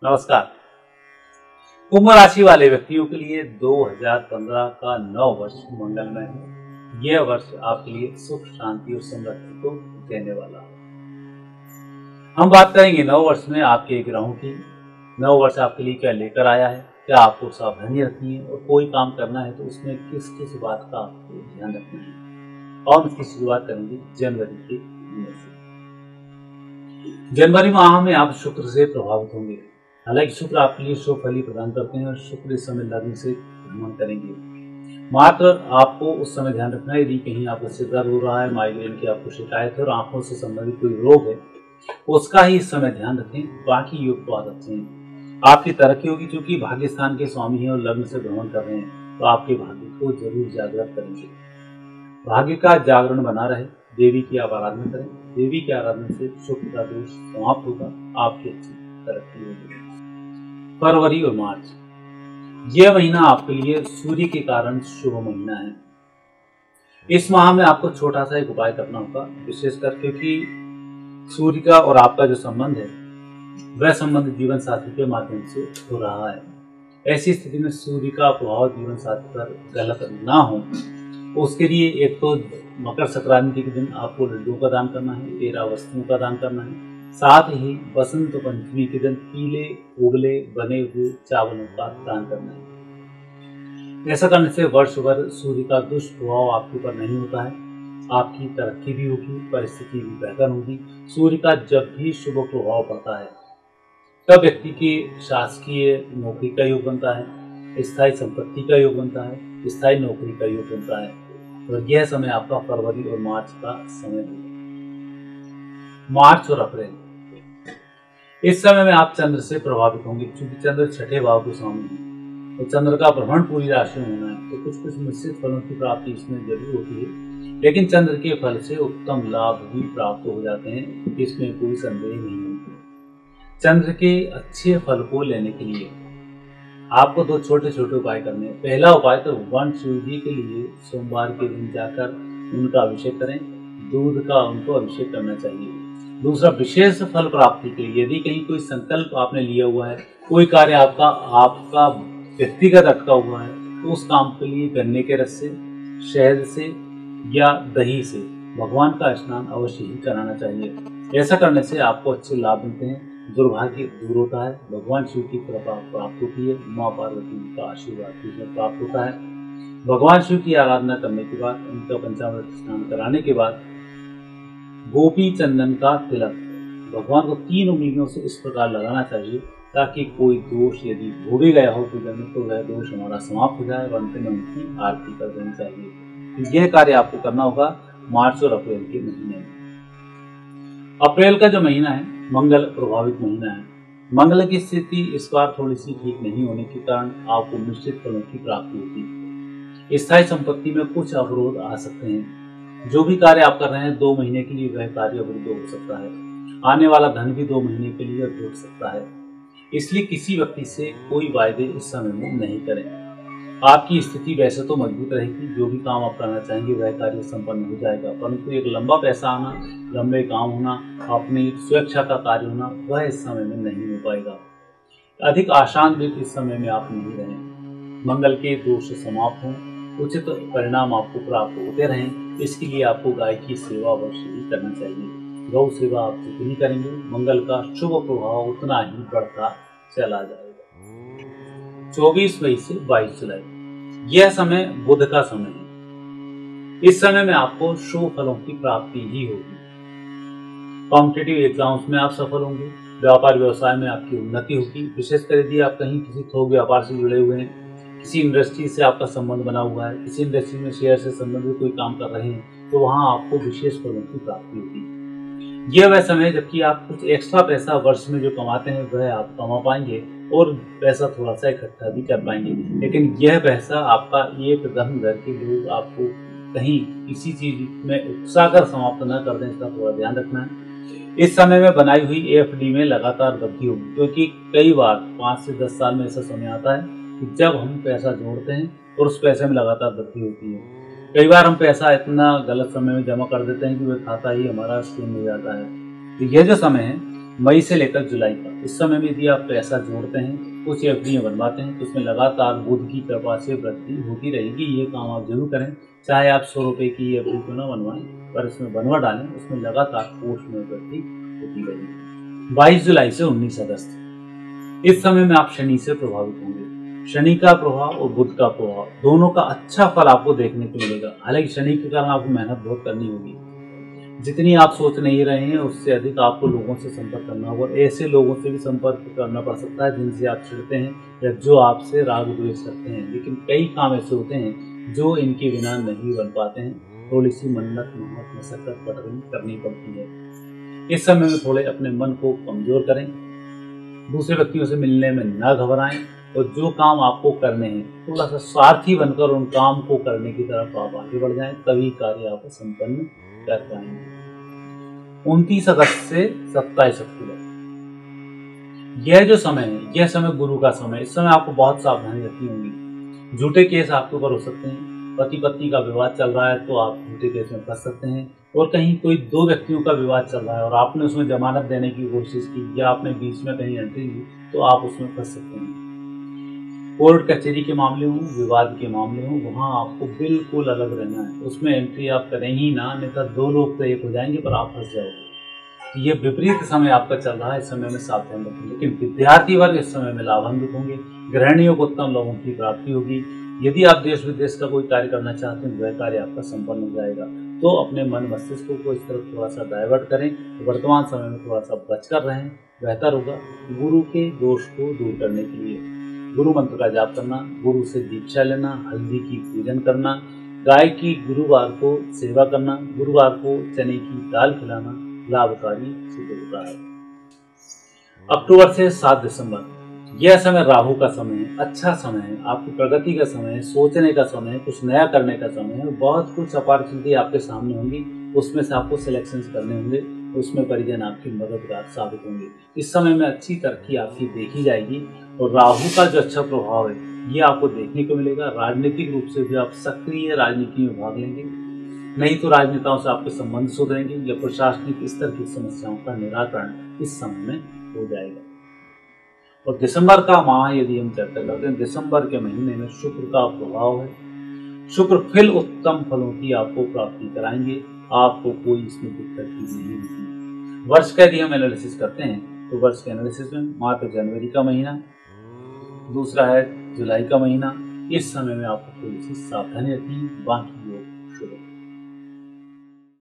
नमस्कार। कुंभ राशि वाले व्यक्तियों के लिए 2015 का नव वर्ष मंगलमय है। यह वर्ष आपके लिए सुख, शांति और समृद्धि को देने वाला है। हम बात करेंगे नव वर्ष में आपके ग्रहों की। नव वर्ष आपके लिए क्या लेकर आया है, क्या आपको सावधानी रखनी है और कोई काम करना है तो उसमें किस किस बात का आपको ध्यान रखना है। और इसकी शुरुआत करेंगे जनवरी के महीने से। जनवरी माह में आप शुक्र से प्रभावित होंगे। हालांकि शुक्र आपके लिए शुभ फल प्रदान करते हैं और शुक्र इस समय लग्न से भ्रमण करेंगे। मात्र आपको उस समय ध्यान रखना है, यदि कहीं आपको सिर दर्द हो रहा है, माइग्रेन की आपको शिकायत है और आंखों से संबंधित कोई रोग है, उसका ही इस समय ध्यान रखें। बाकी योग तो अच्छे हैं। आपकी तरक्की होगी, क्योंकि भाग्य स्थान के स्वामी हैं और लग्न से भ्रमण कर रहे हैं, तो आपके भाग्य को जरूर जागृत करेंगे। भाग्य का जागरण बना रहे। देवी की आप आराधना करें। देवी की आराधना से शुक्र का दोष समाप्त होगा, आपकी अच्छी तरक्की होगी। फरवरी और मार्च, यह महीना आपके लिए सूर्य के कारण शुभ महीना है। इस माह में आपको छोटा सा एक उपाय करना होगा, विशेषकर क्योंकि सूर्य का और आपका जो संबंध है वह संबंध जीवन साथी के माध्यम से हो रहा है। ऐसी स्थिति में सूर्य का प्रभाव जीवन साथी पर गलत ना हो, उसके लिए एक तो मकर संक्रांति के दिन आपको लड्डू का दान करना है, 13 वस्तुओं का दान करना है। साथ ही बसंत पंचमी के दिन पीले उबले बने हुए चावलों का दान करना है। ऐसा करने से वर्ष भर सूर्य का दुष्प्रभाव आपके ऊपर नहीं होता है। आपकी तरक्की भी होगी, परिस्थिति भी बेहतर होगी। सूर्य का जब भी शुभ प्रभाव पड़ता है तब व्यक्ति की शासकीय नौकरी का योग बनता है, स्थायी संपत्ति का योग बनता है, स्थायी नौकरी का योग बनता है। और यह समय आपका फरवरी और मार्च का समय है। मार्च और अप्रैल, इस समय में आप चंद्र से प्रभावित होंगे, क्योंकि चंद्र छठे भाव के स्वामी है और चंद्र का भ्रमण पूरी राशि में होना है, तो कुछ निश्चित फलों की प्राप्ति इसमें जरूर होती है। लेकिन चंद्र के फल से उत्तम लाभ भी प्राप्त हो जाते हैं, इसमें कोई संदेह नहीं होती। चंद्र के अच्छे फल को लेने के लिए आपको 2 छोटे छोटे उपाय करने हैं। पहला उपाय तो भगवान शिव जी के लिए सोमवार के दिन जाकर उनका अभिषेक करें, दूध का उनको अभिषेक करना चाहिए। दूसरा, विशेष फल प्राप्ति के लिए यदि कहीं कोई संकल्प आपने लिया हुआ है, कोई कार्य आपका व्यक्तिगत अटका हुआ है, तो उस काम के लिए गन्ने के रस से, शहद से या दही से भगवान का स्नान अवश्य ही कराना चाहिए। ऐसा करने से आपको अच्छे लाभ मिलते हैं, दुर्भाग्य दूर होता है, भगवान शिव की कृपा प्राप्त होती है, माँ पार्वती का आशीर्वाद भी प्राप्त होता है। भगवान शिव की आराधना करने के बाद, उनका पंचामृत स्नान कराने के बाद गोपी चंदन का तिलक भगवान को 3 उंगलियों से इस प्रकार लगाना चाहिए, ताकि कोई दोष यदि हो भी गया हो पूजन में तो वह दोष हमारा समाप्त हो जाए और अंतिम उनकी आरती कर देनी चाहिए। तो यह कार्य आपको करना होगा मार्च और अप्रैल के महीने में। अप्रैल का जो महीना है मंगल प्रभावित महीना है। मंगल की स्थिति इस बार थोड़ी सी ठीक नहीं होने के कारण आपको निश्चित फलों की प्राप्ति होती है। स्थायी संपत्ति में कुछ अवरोध आ सकते हैं। जो भी कार्य आप कर रहे हैं 2 महीने के लिए वह कार्य अवरुद्ध हो सकता है। आने वाला धन भी 2 महीने के लिए रुक सकता है। इसलिए किसी व्यक्ति से कोई वायदे इस समय में नहीं करें। आपकी स्थिति वैसे तो मजबूत रहेगी, जो भी काम आप करना चाहेंगे वह कार्य संपन्न हो जाएगा, परंतु एक लंबा पैसा आना, लंबे काम होना, अपनी सुरक्षा का कार्य होना, वह इस समय में नहीं हो पाएगा। अधिक आशान्वित इस समय में आप नहीं रहें। मंगल के दोष समाप्त हों, उचित परिणाम आपको प्राप्त होते रहें, इसके लिए आपको गाय की सेवा अवश्य ही करना चाहिए। गौ सेवा आप जितनी करेंगे मंगल का शुभ प्रभाव उतना ही बढ़ता चला जाएगा। 24 मई से 22 जुलाई, यह समय बुध का समय है। इस समय में आपको शुभ फलों की प्राप्ति ही होगी। कॉम्पिटिटिव एग्जाम्स में आप सफल होंगे। व्यापार व्यवसाय में आपकी उन्नति होगी। विशेषकर यदि आप कहीं किसी थोक व्यापार से जुड़े हुए हैं, किसी इंडस्ट्री से आपका संबंध बना हुआ है, किसी इंडस्ट्री में शेयर से संबंधित कोई काम कर रहे हैं, तो वहां आपको विशेष फलों की प्राप्ति होगी। यह वह समय है जबकि आप कुछ एक्स्ट्रा पैसा वर्ष में जो कमाते हैं वह आप कमा पाएंगे और पैसा थोड़ा सा इकट्ठा भी कर पाएंगे। लेकिन यह पैसा आपका एक धन घर के लोग आपको कहीं किसी चीज में उकसाकर समाप्त न कर दें, इसका थोड़ा ध्यान रखना है। इस समय में बनाई हुई एफडी में लगातार वृद्धि होगी, क्योंकि कई बार 5 से 10 साल में ऐसा समय आता है कि जब हम पैसा जोड़ते हैं और उस पैसे में लगातार वृद्धि होती है। कई बार हम पैसा इतना गलत समय में जमा कर देते हैं कि वह खाता ही हमारा शून्य हो जाता है। तो यह जो समय है मई से लेकर जुलाई तक। इस समय में यदि आप पैसा जोड़ते हैं, कुछ एफडीयां बनवाते हैं, तो उसमें लगातार बुध की कृपा से वृद्धि होती रहेगी। ये काम आप जरूर करें, चाहे आप 100 रुपए की एफडी क्यों ना बनवाएं, पर इसमें बनवा डालें, उसमें लगातार कोष में वृद्धि होती रहेगी। 22 जुलाई से 19 अगस्त, इस समय में आप शनि से प्रभावित होंगे। शनि का प्रभाव और बुध का प्रभाव दोनों का अच्छा फल आपको देखने को मिलेगा। हालांकि शनि के कारण आपको मेहनत बहुत करनी होगी, जितनी आप सोच नहीं रहे हैं उससे अधिक आपको लोगों से संपर्क करना होगा। ऐसे लोगों से भी संपर्क करना पड़ सकता है जिनसे आप चिढ़ते हैं या जो आपसे राग द्वेष करते हैं, लेकिन कई काम ऐसे होते हैं जो इनके बिना नहीं बन पाते हैं। थोड़ी सी मन्नत मेहनत मशक्कत करनी पड़ती है। इस समय में थोड़े अपने मन को कमजोर करें, दूसरे व्यक्तियों से मिलने में न घबराएं, और जो काम आपको करने हैं थोड़ा सा स्वार्थी बनकर उन काम को करने की तरफ आप आगे बढ़ जाएं, तभी कार्य आप संपन्न कर पाएंगे। 29 अगस्त से 27 अक्टूबर, यह जो समय है यह समय गुरु का समय है। इस समय आपको बहुत सावधानी रखनी होगी। झूठे केस आपके ऊपर हो सकते हैं। पति पत्नी का विवाद चल रहा है तो आप झूठे केस में फंस सकते हैं, और कहीं कोई दो व्यक्तियों का विवाद चल रहा है और आपने उसमें जमानत देने की कोशिश की या आपने बीच में कहीं एंट्री ली तो आप उसमें फंस सकते हैं। कोर्ट कचहरी के मामले हों, विवाद के मामले हों, वहाँ आपको बिल्कुल अलग रहना है। उसमें एंट्री आप करें ही ना, नहीं तो दो लोग तो एक हो जाएंगे पर आप फंस जाओगे। ये विपरीत समय आपका चल रहा है, इस समय में सावधान रखें। लेकिन विद्यार्थी वर्ग इस समय में लाभान्वित होंगे। गृहिणियों को उत्तम लोगों की प्राप्ति होगी। यदि आप देश विदेश का कोई कार्य करना चाहते हैं, वह कार्य आपका संपन्न हो जाएगा। तो अपने मन मस्तिष्क को इस तरफ थोड़ा सा डाइवर्ट करें। वर्तमान समय में थोड़ा सा बचकर रहें, बेहतर होगा। गुरु के दोष को दूर करने के लिए गुरु मंत्र का जाप करना, गुरु से दीक्षा लेना, हल्दी की पूजन करना, गाय की गुरुवार को सेवा करना, गुरुवार को चने की दाल खिलाना लाभकारी सिद्ध होता है। अक्टूबर से 7 दिसंबर, यह समय राहु का समय है। अच्छा समय है, आपकी प्रगति का समय है, सोचने का समय है, कुछ नया करने का समय है। बहुत कुछ अपॉर्चुनिटी आपके सामने होंगी, उसमें से आपको सिलेक्शन करने होंगे, उसमें परिजन आपकी मददगार साबित होंगे। इस समय में अच्छी तरक्की आपकी देखी जाएगी, और राहु का जो अच्छा प्रभाव है ये आपको देखने को मिलेगा। राजनीतिक रूप से भी आप सक्रिय राजनीति में भाग लेंगे, नहीं तो राजनेताओं से आपके संबंध सुधरेंगे या प्रशासनिक स्तर की समस्याओं का निराकरण इस समय में हो जाएगा। और दिसंबर का माह यदि हम चर्चा करते हैं, दिसंबर के महीने में शुक्र का प्रभाव है। शुक्र फिर उत्तम फलों की आपको प्राप्ति कराएंगे, आपको कोई इसमें दिक्कत नहीं होगी। वर्ष का यदि हम एनालिसिस करते हैं तो वर्ष के एनालिसिस में मात्र जनवरी का महीना, दूसरा है जुलाई का महीना। इस समय में आपको थोड़ी सी सावधानी रखनी है, बाकी